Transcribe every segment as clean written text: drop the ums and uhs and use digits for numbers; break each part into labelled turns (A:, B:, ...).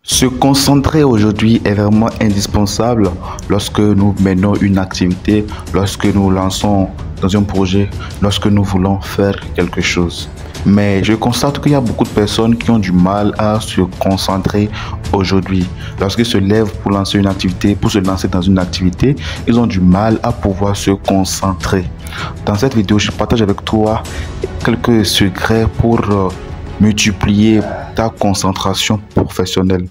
A: Se concentrer aujourd'hui est vraiment indispensable lorsque nous menons une activité, lorsque nous lançons dans un projet, lorsque nous voulons faire quelque chose. Mais je constate qu'il y a beaucoup de personnes qui ont du mal à se concentrer aujourd'hui. Lorsqu'ils se lèvent pour lancer une activité, pour se lancer dans une activité, ils ont du mal à pouvoir se concentrer. Dans cette vidéo, je partage avec toi quelques secrets pour multiplier ta concentration professionnelle.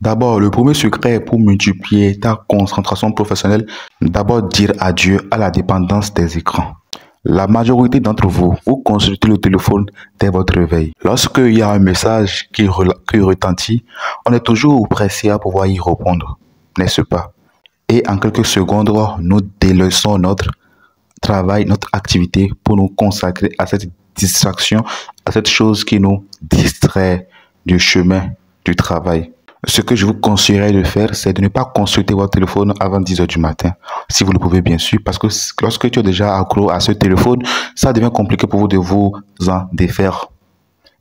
A: D'abord, le premier secret pour multiplier ta concentration professionnelle, d'abord dire adieu à la dépendance des écrans. La majorité d'entre vous, vous consultez le téléphone dès votre réveil. Lorsqu'il y a un message qui retentit, on est toujours pressé à pouvoir y répondre, n'est-ce pas? Et en quelques secondes, nous délaissons notre travail, notre activité pour nous consacrer à cette distraction, à cette chose qui nous distrait du chemin du travail. Ce que je vous conseillerais de faire, c'est de ne pas consulter votre téléphone avant 10 heures du matin. Si vous le pouvez, bien sûr, parce que lorsque tu es déjà accro à ce téléphone, ça devient compliqué pour vous de vous en défaire.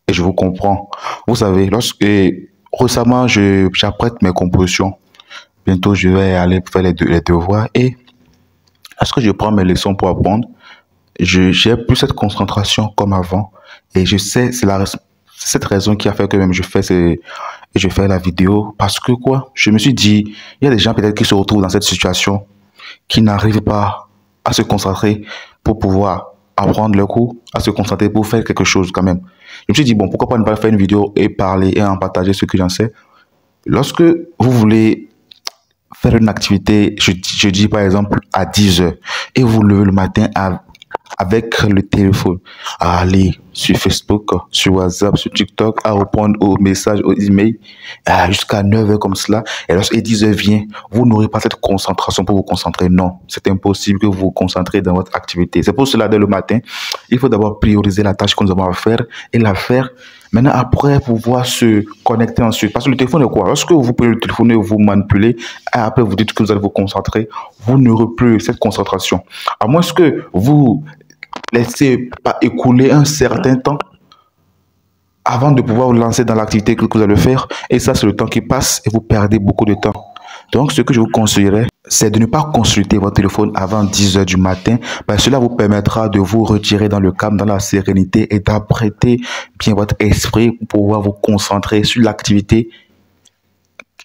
A: Et je vous comprends. Vous savez, récemment, j'apprête mes compositions. Bientôt, je vais aller faire les devoirs. Et lorsque je prends mes leçons pour apprendre, j'ai plus cette concentration comme avant. Et je sais, c'est cette raison qui a fait que même je fais la vidéo, parce que je me suis dit, il y a des gens peut-être qui se retrouvent dans cette situation, qui n'arrivent pas à se concentrer pour pouvoir apprendre le cours, à se concentrer pour faire quelque chose quand même. Je me suis dit, bon, pourquoi pas ne pas faire une vidéo et parler et en partager ce que j'en sais. Lorsque vous voulez faire une activité, je dis par exemple à 10 heures, et vous levez le matin avec le téléphone, à aller sur Facebook, sur WhatsApp, sur TikTok, à répondre aux messages, aux emails, jusqu'à 9 heures comme cela. Et lorsque 10 heures vient, vous n'aurez pas cette concentration pour vous concentrer. Non, c'est impossible que vous vous concentrez dans votre activité. C'est pour cela, dès le matin, il faut d'abord prioriser la tâche que nous avons à faire et la faire. Maintenant, après, pouvoir se connecter ensuite. Parce que le téléphone est quoi? Lorsque vous prenez le téléphone et vous manipulez, et après vous dites que vous allez vous concentrer, vous n'aurez plus cette concentration. À moins que vous laissez pas écouler un certain temps avant de pouvoir vous lancer dans l'activité que vous allez faire. Et ça, c'est le temps qui passe et vous perdez beaucoup de temps. Donc, ce que je vous conseillerais, c'est de ne pas consulter votre téléphone avant 10 heures du matin. Cela vous permettra de vous retirer dans le calme, dans la sérénité et d'apprêter bien votre esprit pour pouvoir vous concentrer sur l'activité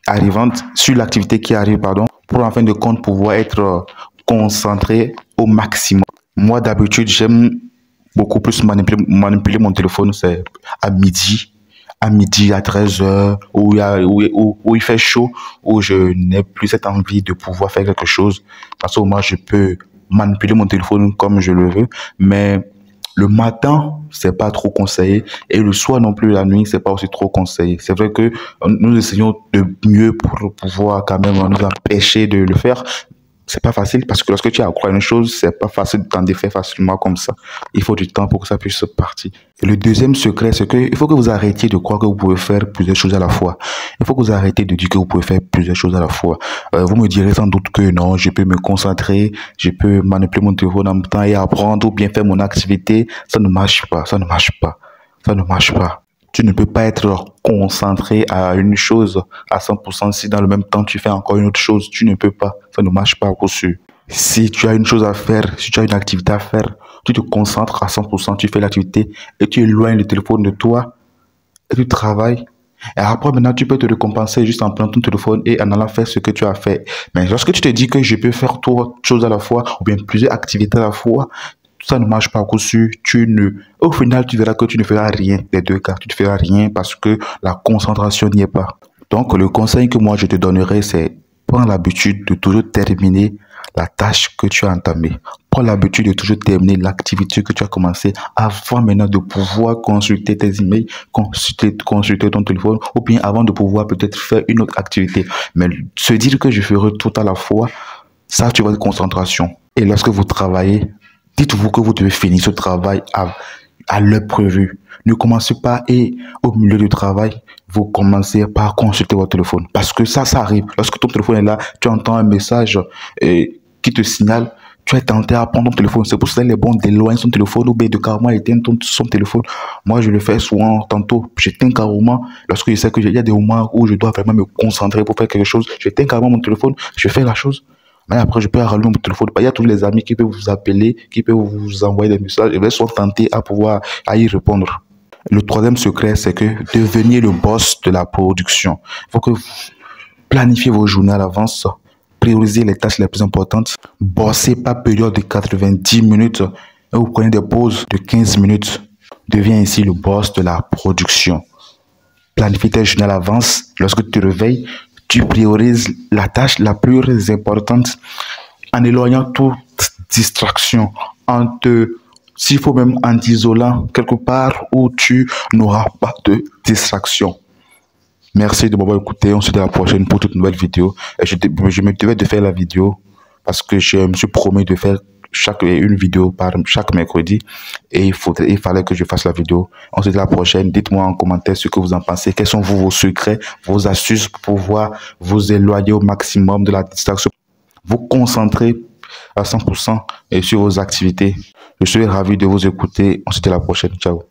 A: arrivante, sur l'activité qui arrive, pour en fin de compte pouvoir être concentré au maximum. Moi, d'habitude, j'aime beaucoup plus manipuler mon téléphone, c'est à midi, à 13 heures, où il fait chaud, où je n'ai plus cette envie de pouvoir faire quelque chose. Parce que moi, je peux manipuler mon téléphone comme je le veux, mais le matin, c'est pas trop conseillé, et le soir non plus, la nuit, c'est pas aussi trop conseillé. C'est vrai que nous essayons de mieux pour pouvoir quand même nous empêcher de le faire. C'est pas facile parce que lorsque tu as accro à une chose, c'est pas facile de t'en défaire facilement comme ça. Il faut du temps pour que ça puisse partir. Et le deuxième secret, c'est qu'il faut que vous arrêtiez de croire que vous pouvez faire plusieurs choses à la fois. Il faut que vous arrêtiez de dire que vous pouvez faire plusieurs choses à la fois. Vous me direz sans doute que non, je peux me concentrer, je peux manipuler mon téléphone en même temps et apprendre ou bien faire mon activité. Ça ne marche pas, ça ne marche pas, ça ne marche pas. Tu ne peux pas être concentré à une chose à 100% si dans le même temps tu fais encore une autre chose. Tu ne peux pas. Ça ne marche pas pour sûr. Si tu as une chose à faire, si tu as une activité à faire, tu te concentres à 100%, tu fais l'activité et tu éloignes le téléphone de toi et tu travailles. Et après, maintenant, tu peux te récompenser juste en prenant ton téléphone et en allant faire ce que tu as fait. Mais lorsque tu te dis que je peux faire trois choses à la fois ou bien plusieurs activités à la fois, ça ne marche pas coup sûr. Au final, tu verras que tu ne feras rien des deux cas. Tu ne feras rien parce que la concentration n'y est pas. Donc, le conseil que moi je te donnerai, c'est prends l'habitude de toujours terminer la tâche que tu as entamée. Prends l'habitude de toujours terminer l'activité que tu as commencée avant maintenant de pouvoir consulter tes emails, consulter ton téléphone ou bien avant de pouvoir peut-être faire une autre activité. Mais se dire que je ferai tout à la fois, ça, tu vas de concentration. Et lorsque vous travaillez, dites-vous que vous devez finir ce travail à l'heure prévue. Ne commencez pas et au milieu du travail, vous commencez par consulter votre téléphone. Parce que ça arrive. Lorsque ton téléphone est là, tu entends un message qui te signale tu es tenté à prendre ton téléphone. C'est pour ça qu'il est bon d'éloigner son téléphone ou bien de carrément éteindre son téléphone. Moi, je le fais souvent. Tantôt, j'éteins carrément lorsque je sais qu'il y a des moments où je dois vraiment me concentrer pour faire quelque chose. J'éteins carrément mon téléphone, je fais la chose. Mais après, je peux rallumer mon téléphone. Il y a tous les amis qui peuvent vous appeler, qui peuvent vous envoyer des messages et ils sont tentés à y répondre. Le troisième secret, c'est que devenir le boss de la production. Il faut que vous planifiez vos journées à l'avance, priorisez les tâches les plus importantes, bossez par période de 90 minutes et vous prenez des pauses de 15 minutes. Deviens ainsi le boss de la production. Planifie tes journées à l'avance. Lorsque tu te réveilles, tu priorises la tâche la plus importante en éloignant toute distraction, s'il faut même en t'isolant quelque part où tu n'auras pas de distraction. Merci de m'avoir écouté. On se dit à la prochaine pour toute nouvelle vidéo. Et je me devais de faire la vidéo parce que je me suis promis de faire une vidéo par chaque mercredi et il fallait que je fasse la vidéo. On se dit à la prochaine. Dites-moi en commentaire ce que vous en pensez. Quels sont vos secrets, vos astuces pour pouvoir vous éloigner au maximum de la distraction, vous concentrer à 100% et sur vos activités. Je suis ravi de vous écouter. On se dit à la prochaine. Ciao.